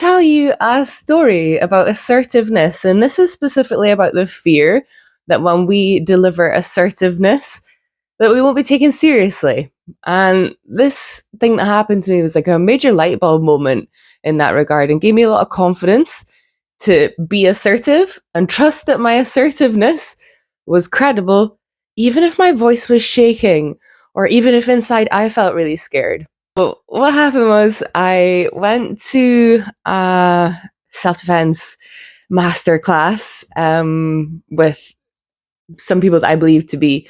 tell you a story about assertiveness, and this is specifically about the fear that when we deliver assertiveness, that we won't be taken seriously. And this thing that happened to me was like a major light bulb moment in that regard and gave me a lot of confidence to be assertive and trust that my assertiveness was credible, even if my voice was shaking or even if inside I felt really scared. But what happened was I went to a self-defense masterclass with some people that I believe to be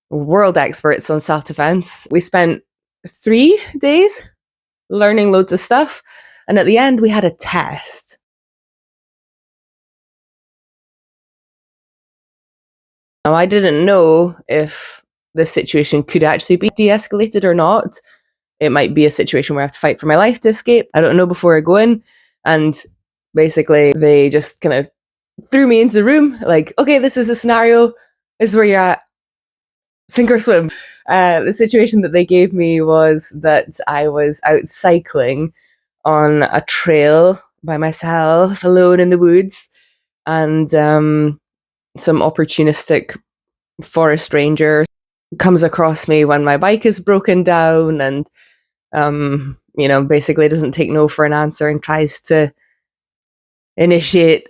world experts on self-defense. We spent 3 days learning loads of stuff, and at the end we had a test. Now, I didn't know if the situation could actually be de-escalated or not. It might be a situation where I have to fight for my life to escape. I don't know before I go in. And basically, they just kind of threw me into the room, like, okay, this is the scenario. This is where you're at. Sink or swim. The situation that they gave me was that I was out cycling on a trail by myself, alone in the woods, and some opportunistic forest ranger comes across me when my bike is broken down and basically doesn't take no for an answer and tries to initiate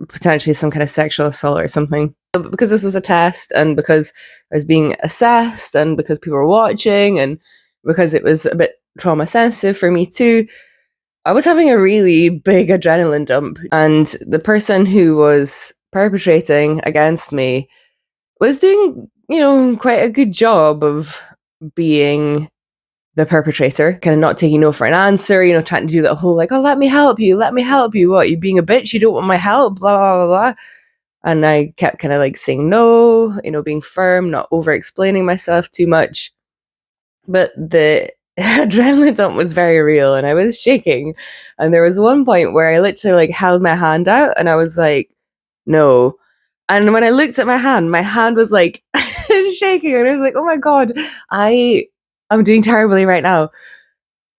potentially some kind of sexual assault or something. But because this was a test and because I was being assessed and because people were watching and because it was a bit trauma sensitive for me too, I was having a really big adrenaline dump. And the person who was perpetrating against me was doing, quite a good job of being the perpetrator, kind of not taking no for an answer, trying to do that whole like, oh, let me help you. What, you being a bitch? You don't want my help, blah, blah, blah, blah. And I kept kind of like saying no, being firm, not over explaining myself too much. But the adrenaline dump was very real and I was shaking. And there was one point where I literally like held my hand out and I was like, no. And when I looked at my hand was like shaking and I was like, oh my God, I'm doing terribly right now.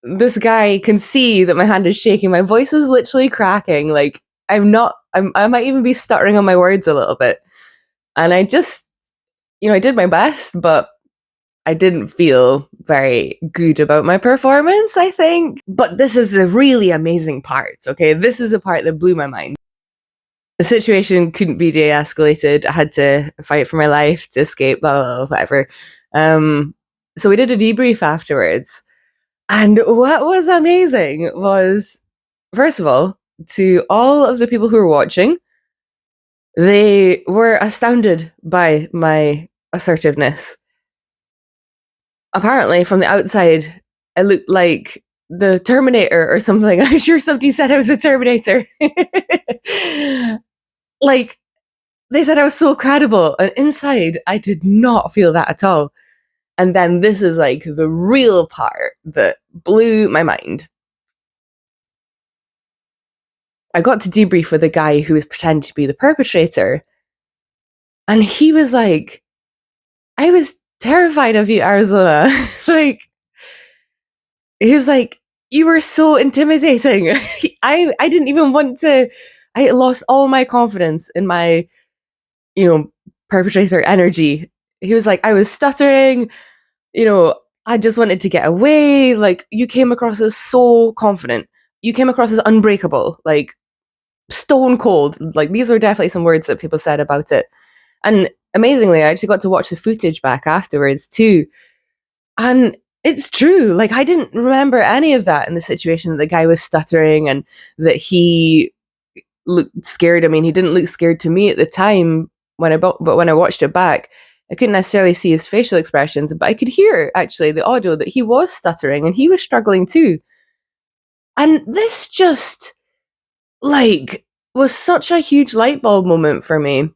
This guy can see that my hand is shaking. My voice is literally cracking. Like I might even be stuttering on my words a little bit. And I just, I did my best, but I didn't feel very good about my performance, I think. But this is a really amazing part, okay? This is a part that blew my mind. The situation couldn't be de-escalated. I had to fight for my life to escape, blah, blah, blah, whatever. So we did a debrief afterwards. And what was amazing was, first of all, to all of the people who were watching, they were astounded by my assertiveness. Apparently, from the outside, I looked like the Terminator or something. I'm sure somebody said I was a Terminator. Like, they said I was so credible. And inside, I did not feel that at all. And then this is like the real part that blew my mind. I got to debrief with a guy who was pretending to be the perpetrator. And he was like, I was terrified of you, Arizona. Like, he was like, you were so intimidating. I didn't even want to, I lost all my confidence in my, perpetrator energy. He was like, I was stuttering, I just wanted to get away. Like, you came across as so confident. You came across as unbreakable, like stone cold. Like, these were definitely some words that people said about it. And amazingly, I actually got to watch the footage back afterwards too. And it's true. Like, I didn't remember any of that in the situation that the guy was stuttering and that he looked scared. I mean, he didn't look scared to me at the time but when I watched it back, I couldn't necessarily see his facial expressions, but I could hear actually the audio that he was stuttering and he was struggling too. And this just like was such a huge light bulb moment for me.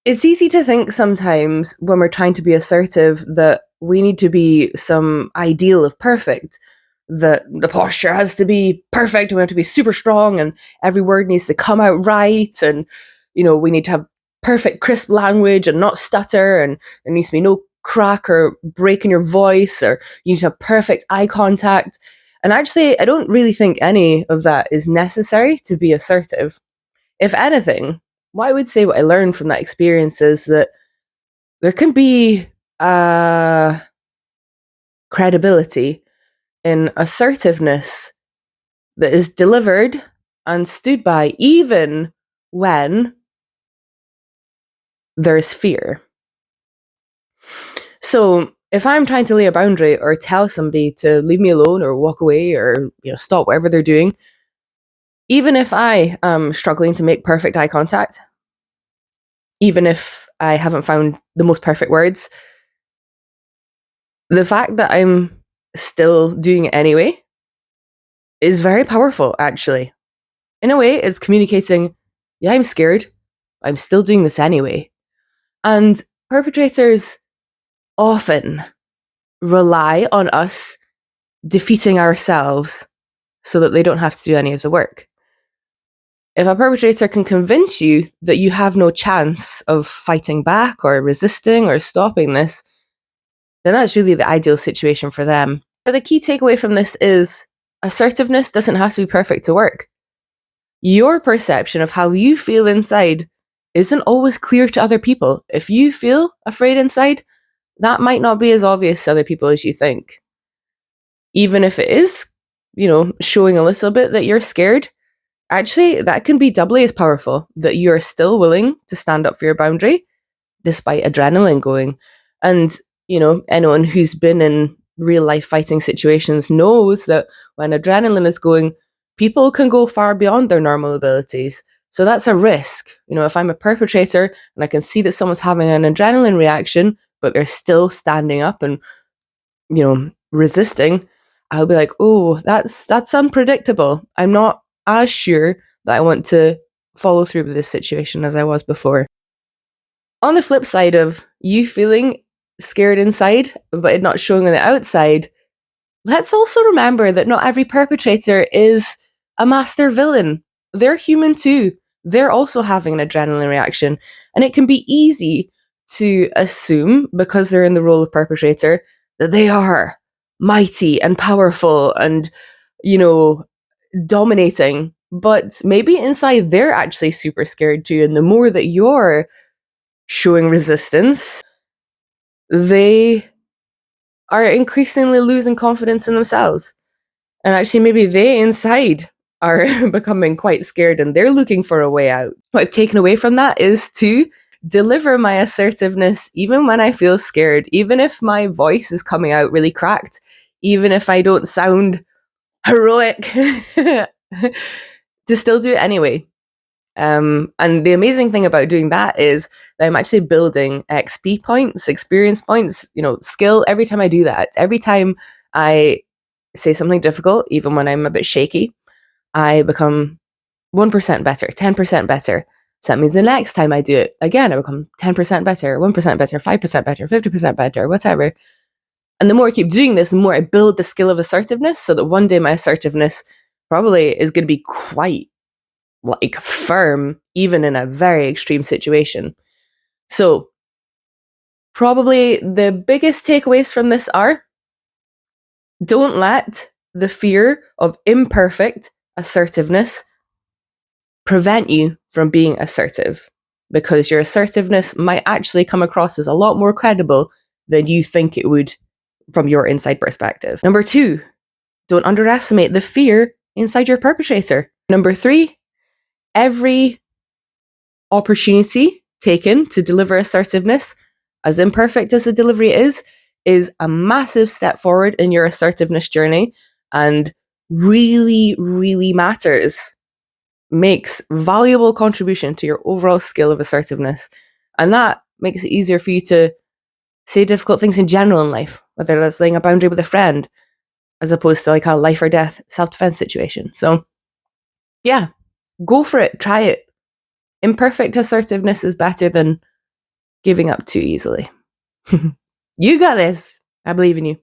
It's easy to think sometimes when we're trying to be assertive that we need to be some ideal of perfect, that the posture has to be perfect, we have to be super strong and every word needs to come out right, and we need to have perfect crisp language and not stutter, and there needs to be no crack or break in your voice, or you need to have perfect eye contact. And actually, I don't really think any of that is necessary to be assertive. If anything, what I would say, what I learned from that experience is that there can be credibility in assertiveness that is delivered and stood by even when there's fear. So if I'm trying to lay a boundary or tell somebody to leave me alone or walk away or stop whatever they're doing, even if I am struggling to make perfect eye contact, even if I haven't found the most perfect words, the fact that I'm still doing it anyway is very powerful, actually. In a way, it's communicating, yeah, I'm scared. I'm still doing this anyway. And perpetrators often rely on us defeating ourselves so that they don't have to do any of the work. If a perpetrator can convince you that you have no chance of fighting back or resisting or stopping this, then that's really the ideal situation for them. But the key takeaway from this is assertiveness doesn't have to be perfect to work. Your perception of how you feel inside isn't always clear to other people. If you feel afraid inside, that might not be as obvious to other people as you think. Even if it is, showing a little bit that you're scared, actually, that can be doubly as powerful, that you're still willing to stand up for your boundary despite adrenaline going. And, anyone who's been in real life fighting situations knows that when adrenaline is going, people can go far beyond their normal abilities. So that's a risk. If I'm a perpetrator and I can see that someone's having an adrenaline reaction, but they're still standing up and, resisting, I'll be like, oh, that's unpredictable. I'm not as sure that I want to follow through with this situation as I was before. On the flip side of you feeling scared inside, but it not showing on the outside, let's also remember that not every perpetrator is a master villain. They're human too. They're also having an adrenaline reaction. And it can be easy to assume, because they're in the role of perpetrator, that they are mighty and powerful and, dominating. But maybe inside they're actually super scared too. And the more that you're showing resistance, they are increasingly losing confidence in themselves. And actually, maybe they inside are becoming quite scared and they're looking for a way out. What I've taken away from that is to deliver my assertiveness even when I feel scared, even if my voice is coming out really cracked, even if I don't sound heroic, to still do it anyway. And the amazing thing about doing that is that I'm actually building XP points, experience points, skill every time I do that. Every time I say something difficult, even when I'm a bit shaky, I become 1% better, 10% better. So that means the next time I do it, again, I become 10% better, 1% better, 5% better, 50% better, whatever. And the more I keep doing this, the more I build the skill of assertiveness, so that one day my assertiveness probably is going to be quite firm, even in a very extreme situation. So probably the biggest takeaways from this are: don't let the fear of imperfect assertiveness prevent you from being assertive, because your assertiveness might actually come across as a lot more credible than you think it would from your inside perspective. Number 2, don't underestimate the fear inside your perpetrator. Number 3, every opportunity taken to deliver assertiveness, as imperfect as the delivery is a massive step forward in your assertiveness journey and really, really matters. Makes valuable contribution to your overall skill of assertiveness. And that makes it easier for you to say difficult things in general in life, whether that's laying a boundary with a friend, as opposed to a life or death self-defense situation. So yeah, go for it, try it. Imperfect assertiveness is better than giving up too easily. You got this. I believe in you.